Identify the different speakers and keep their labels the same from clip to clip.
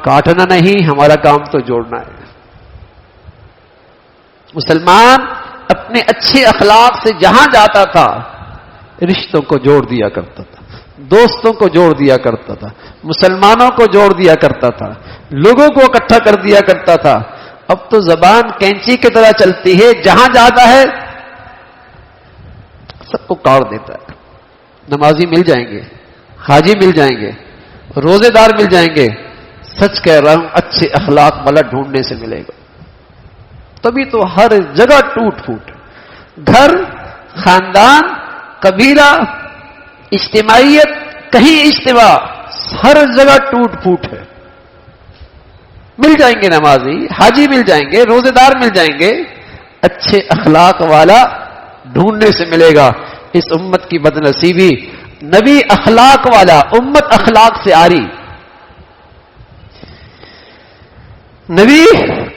Speaker 1: کاٹنا نہیں، ہمارا کام تو جوڑنا ہے۔ مسلمان اپنے اچھے اخلاق سے جہاں جاتا تھا رشتوں کو جوڑ دیا کرتا تھا، دوستوں کو جوڑ دیا کرتا تھا، مسلمانوں کو جوڑ دیا کرتا تھا، لوگوں کو اکٹھا کر دیا کرتا تھا۔ اب تو زبان کینچی کی طرح چلتی ہے، جہاں جاتا ہے سب کو کاٹ دیتا ہے۔ نمازی مل جائیں گے، حاجی مل جائیں گے، روزے دار مل جائیں گے، سچ کہہ رہا ہوں اچھے اخلاق والا ڈھونڈنے سے ملے گا۔ تبھی تو ہر جگہ ٹوٹ پھوٹ، گھر، خاندان، قبیلہ، اجتماعیت، کہیں اجتماع، ہر جگہ ٹوٹ پھوٹ ہے۔ مل جائیں گے نمازی، حاجی مل جائیں گے، روزے دار مل جائیں گے، اچھے اخلاق والا ڈھونڈنے سے ملے گا۔ اس امت کی بدنصیبی، نبی اخلاق والا، امت اخلاق سے آری۔ نبی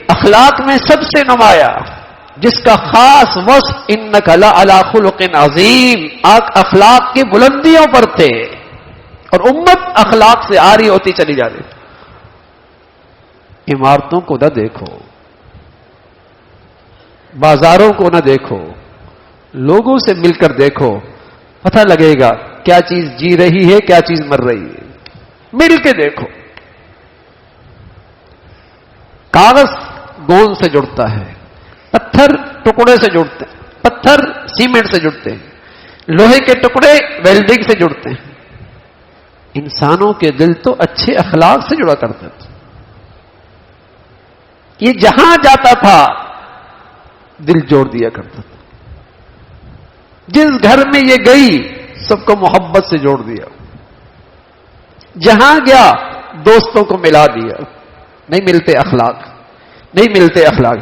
Speaker 1: اخلاق میں سب سے نمایاں، جس کا خاص وصف انک لعلی خلق عظیم، اخلاق کی بلندیوں پر تھے، اور امت اخلاق سے آری ہوتی چلی جا رہی۔ عمارتوں کو نہ دیکھو، بازاروں کو نہ دیکھو، لوگوں سے مل کر دیکھو، پتہ لگے گا کیا چیز جی رہی ہے، کیا چیز مر رہی ہے۔ مل کے دیکھو۔ کاغذ گوند سے جڑتا ہے، پتھر ٹکڑے سے جڑتے ہیں، پتھر سیمنٹ سے جڑتے ہیں، لوہے کے ٹکڑے ویلڈنگ سے جڑتے ہیں۔ انسانوں کے دل تو اچھے اخلاق سے جڑا کرتے تھے۔ یہ جہاں جاتا تھا دل جوڑ دیا کرتا تھا۔ جس گھر میں یہ گئی سب کو محبت سے جوڑ دیا، جہاں گیا دوستوں کو ملا دیا۔ نہیں ملتے اخلاق، نہیں ملتے اخلاق۔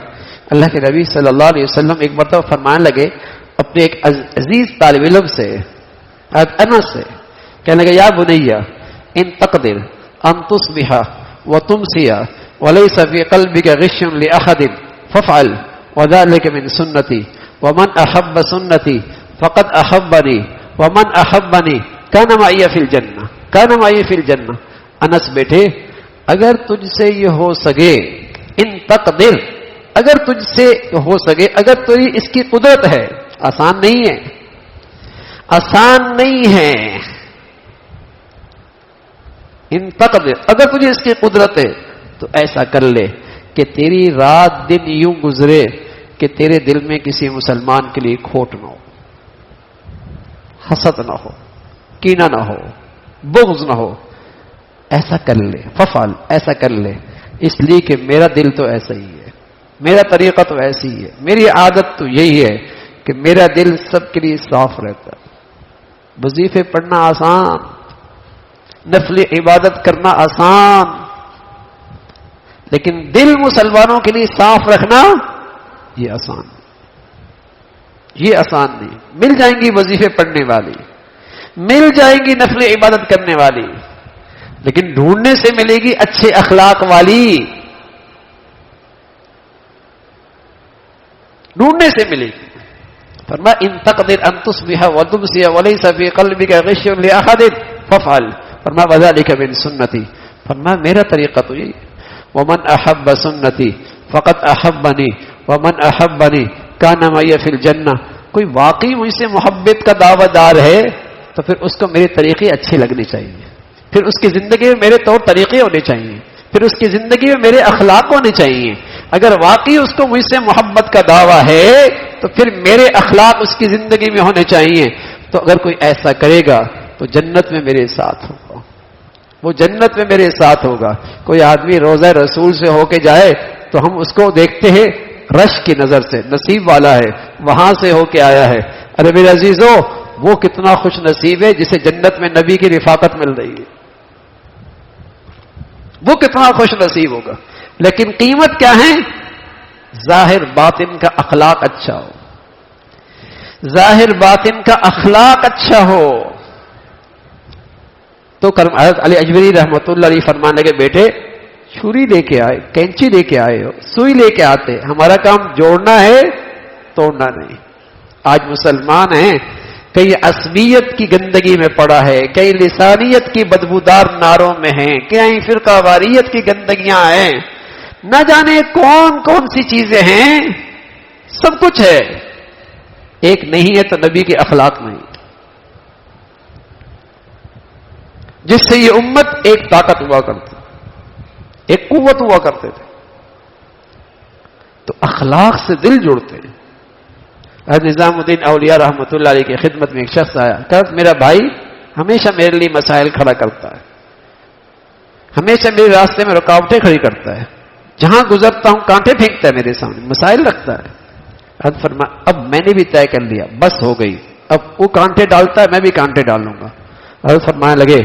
Speaker 1: اللہ کے نبی صلی اللہ علیہ وسلم ایک مرتبہ فرمانے لگے اپنے ایک عزیز طالب علم سے، انس سے، کہنے لگے یا بنیا ان تقدر ان تصبح وتمسی وليس في قلبك غش لأحد فافعل وذلك من سنتي ومن أحب سنتي فقد أحبني ومن أحبني كان معي في الجنة، كان معي في الجنة۔ انس بیٹھے اگر تجھ سے یہ ہو سکے، ان تقدر، اگر تجھ سے ہو سکے، اگر تجھے اس کی قدرت ہے، آسان نہیں ہے، آسان نہیں ہے، ان تقدر، اگر تجھے اس کی قدرت ہے تو ایسا کر لے کہ تیری رات دن یوں گزرے کہ تیرے دل میں کسی مسلمان کے لیے کھوٹ نہ ہو، حسد نہ ہو، کینہ نہ ہو، بغض نہ ہو۔ ایسا کر لے، ففعل، ایسا کر لے، اس لیے کہ میرا دل تو ایسا ہی ہے، میرا طریقہ تو ایسی ہی ہے، میری عادت تو یہی ہے کہ میرا دل سب کے لیے صاف رہتا ہے۔ وظیفے پڑھنا آسان، نفل عبادت کرنا آسان، لیکن دل مسلمانوں کے لیے صاف رکھنا یہ آسان، یہ آسان نہیں۔ مل جائیں گی وظیفے پڑھنے والی، مل جائیں گی نفل عبادت کرنے والی، لیکن ڈھونڈنے سے ملے گی اچھے اخلاق والی، ڈھونڈنے سے ملے گی۔ فرمایا ان تقدر ان تصبح وتمسی وليس في قلبك غش لأحد فافعل، فرمایا وذلك من سنتي، فرمایا میرا طریقہ تو یہی ہے۔ ومن احب سنتی فقط احبنی ومن احبنی کان معی فی الجنہ۔ کوئی واقعی مجھ سے محبت کا دعویٰ دار ہے تو پھر اس کو میرے طریقے اچھے لگنے چاہیے، پھر اس کی زندگی میں میرے طور طریقے ہونے چاہیے، پھر اس کی زندگی میں میرے اخلاق ہونے چاہیے۔ اگر واقعی اس کو مجھ سے محبت کا دعویٰ ہے تو پھر میرے اخلاق اس کی زندگی میں ہونے چاہیے۔ تو اگر کوئی ایسا کرے گا تو جنت میں میرے ساتھ ہوگا، وہ جنت میں میرے ساتھ ہوگا۔ کوئی آدمی روضہ رسول سے ہو کے جائے تو ہم اس کو دیکھتے ہیں رش کی نظر سے، نصیب والا ہے، وہاں سے ہو کے آیا ہے۔ ارے میرے عزیزو، وہ کتنا خوش نصیب ہے جسے جنت میں نبی کی رفاقت مل رہی ہے، وہ کتنا خوش نصیب ہوگا۔ لیکن قیمت کیا ہے؟ ظاہر باطن کا اخلاق اچھا ہو، ظاہر باطن کا اخلاق اچھا ہو۔ تو حضرت علی اجویری رحمۃ اللہ علیہ فرمانے لگے بیٹے چھری لے کے آئے، کینچی لے کے آئے ہو، سوئی لے کے آتے، ہمارا کام جوڑنا ہے توڑنا نہیں۔ آج مسلمان ہیں کہیں عصبیت کی گندگی میں پڑا ہے، کہیں لسانیت کی بدبودار ناروں میں ہیں، کہیں فرقہ واریت کی گندگیاں ہیں، نہ جانے کون کون سی چیزیں ہیں، سب کچھ ہے، ایک نہیں ہے تو نبی کے اخلاق نہیں، جس سے یہ امت ایک طاقت ہوا کرتی، ایک قوت ہوا کرتے تھے. تو اخلاق سے دل جوڑتے ہیں. حضرت نظام الدین اولیاء رحمۃ اللہ علیہ کی خدمت میں ایک شخص آیا، کہا میرا بھائی ہمیشہ میرے لیے مسائل کھڑا کرتا ہے، ہمیشہ میرے راستے میں رکاوٹیں کھڑی کرتا ہے، جہاں گزرتا ہوں کانٹے پھینکتا ہے میرے سامنے، مسائل رکھتا ہے. حضرت فرمایا اب میں نے بھی طے کر لیا، بس ہو گئی، اب وہ کانٹے ڈالتا ہے میں بھی کانٹے ڈالوں گا. حضرت فرمانے لگے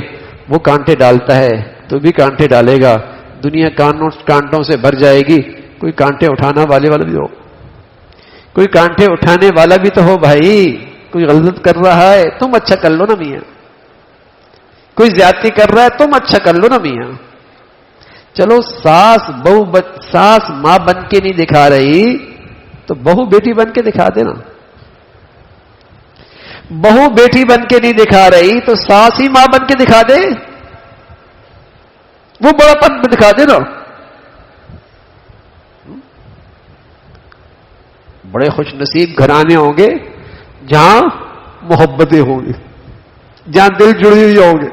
Speaker 1: وہ کانٹے ڈالتا ہے تو بھی کانٹے ڈالے گا، دنیا کانٹوں سے بھر جائے گی، کوئی کانٹے اٹھانا والے والا بھی ہو، کوئی کانٹے اٹھانے والا بھی تو ہو بھائی. کوئی غلط کر رہا ہے تم اچھا کر لو نا میاں، کوئی زیادتی کر رہا ہے تم اچھا کر لو نا میاں. چلو ساس ماں بن کے نہیں دکھا رہی تو بہو بیٹی بن کے دکھا دے نا، بہو بیٹی بن کے نہیں دکھا رہی تو ساس ہی ماں بن کے دکھا دے، وہ بڑا پن دکھا دے نا. بڑے خوش نصیب گھرانے ہوں گے جہاں محبتیں ہوں گی، جہاں دل جڑی ہوئی ہوں گے،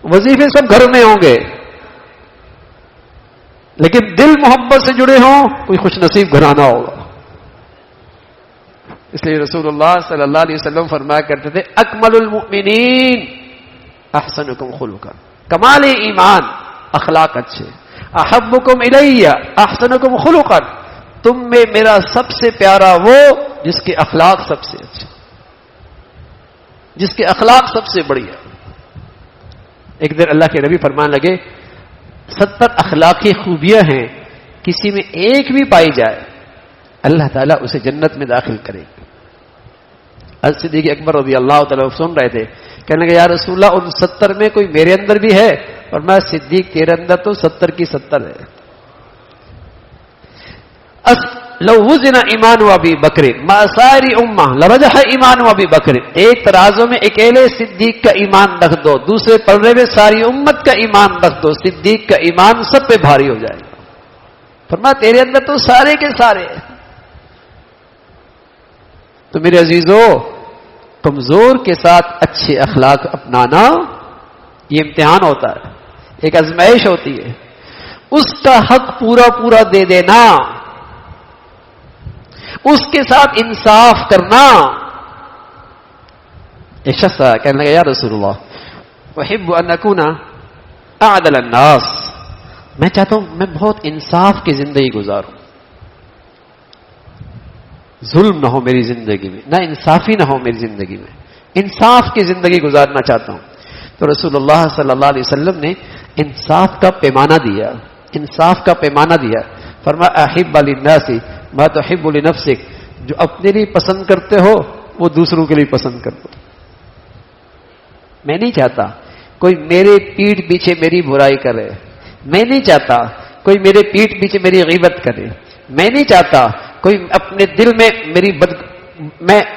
Speaker 1: وظیفے سب گھر میں ہوں گے لیکن دل محبت سے جڑے ہوں، کوئی خوش نصیب گھرانہ ہوگا. اس لیے رسول اللہ صلی اللہ علیہ وسلم فرمایا کرتے تھے اکمل المؤمنین احسنکم خلقا، کمال ایمان اخلاق اچھے، احبکم الی احسنکم خلقا، تم میں میرا سب سے پیارا وہ جس کے اخلاق سب سے اچھے، جس کے اخلاق سب سے بڑھیا. ایک دن اللہ کے نبی فرمان لگے 70 اخلاقی خوبیاں ہیں، کسی میں ایک بھی پائی جائے اللہ تعالیٰ اسے جنت میں داخل کرے. حضرت صدیق اکبر رضی اللہ تعالیٰ سن رہے تھے، کہنے لگے یا رسول اللہ ان 70 میں کوئی میرے اندر بھی ہے؟ اور میں صدیق تیرے اندر تو 70 کی 70 ہے. لو وزن ایمان و ابی بکر ما ساری امہ لرجح ایمان و ابی بکر، ایک ترازو میں اکیلے صدیق کا ایمان رکھ دو، دوسرے پلڑے میں ساری امت کا ایمان رکھ دو، صدیق کا ایمان سب پہ بھاری ہو جائے گا. فرمایا تیرے اندر تو سارے کے سارے. تو میرے عزیزو، کمزور کے ساتھ اچھے اخلاق اپنانا یہ امتحان ہوتا ہے، ایک آزمائش ہوتی ہے. اس کا حق پورا پورا دے دینا، اس کے ساتھ انصاف کرنا. ایک شخص کہنے لگا یا رسول اللہ احب ان اکون اعدل الناس، میں چاہتا ہوں میں بہت انصاف کی زندگی گزاروں، ظلم نہ ہو میری زندگی میں، نہ انصافی نہ ہو میری زندگی میں، انصاف کی زندگی گزارنا چاہتا ہوں. تو رسول اللہ صلی اللہ علیہ وسلم نے انصاف کا پیمانہ دیا، انصاف کا پیمانہ دیا. فرمایا احب للناس ما تحب لنفسک، جو اپنے لیے پسند کرتے ہو وہ دوسروں کے لیے پسند کر دو. میں نہیں چاہتا کوئی میرے پیٹھ پیچھے میری برائی کرے، میں نہیں چاہتا کوئی میرے پیٹھ پیچھے میری غیبت کرے، میں نہیں چاہتا کوئی اپنے دل میں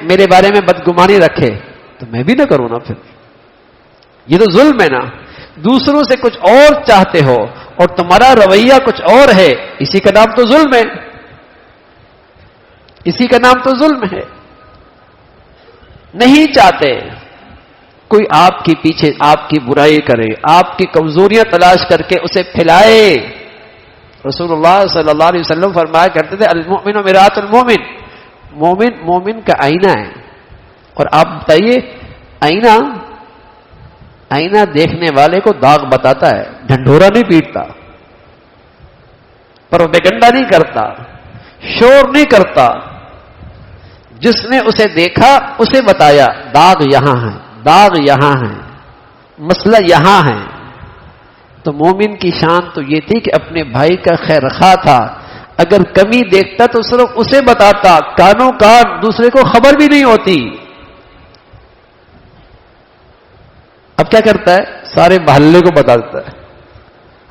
Speaker 1: میرے بارے میں بدگمانی رکھے، تو میں بھی نہ کروں نا. پھر یہ تو ظلم ہے نا، دوسروں سے کچھ اور چاہتے ہو اور تمہارا رویہ کچھ اور ہے، اسی کا نام تو ظلم ہے، اسی کا نام تو ظلم ہے. نہیں چاہتے کوئی آپ کے پیچھے آپ کی برائی کرے، آپ کی کمزوریاں تلاش کر کے اسے پھیلائے. رسول اللہ صلی اللہ علیہ وسلم فرمایا کرتے تھے المؤمن مرآۃ المؤمن، مومن مومن کا آئینہ ہے. اور آپ بتائیے آئینہ دیکھنے والے کو داغ بتاتا ہے، ڈھنڈورا نہیں پیٹتا، پروپیگنڈا نہیں کرتا، شور نہیں کرتا. جس نے اسے دیکھا اسے بتایا داغ یہاں ہے، داغ یہاں ہے، مسئلہ یہاں ہے. تو مومن کی شان تو یہ تھی کہ اپنے بھائی کا خیر خواہ تھا، اگر کمی دیکھتا تو صرف اسے بتاتا، کانوں کان دوسرے کو خبر بھی نہیں ہوتی. اب کیا کرتا ہے؟ سارے محلے کو بتا دیتا ہے،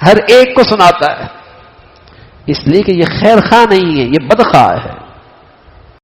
Speaker 1: ہر ایک کو سناتا ہے، اس لیے کہ یہ خیر خواہ نہیں ہے، یہ بدخواہ ہے.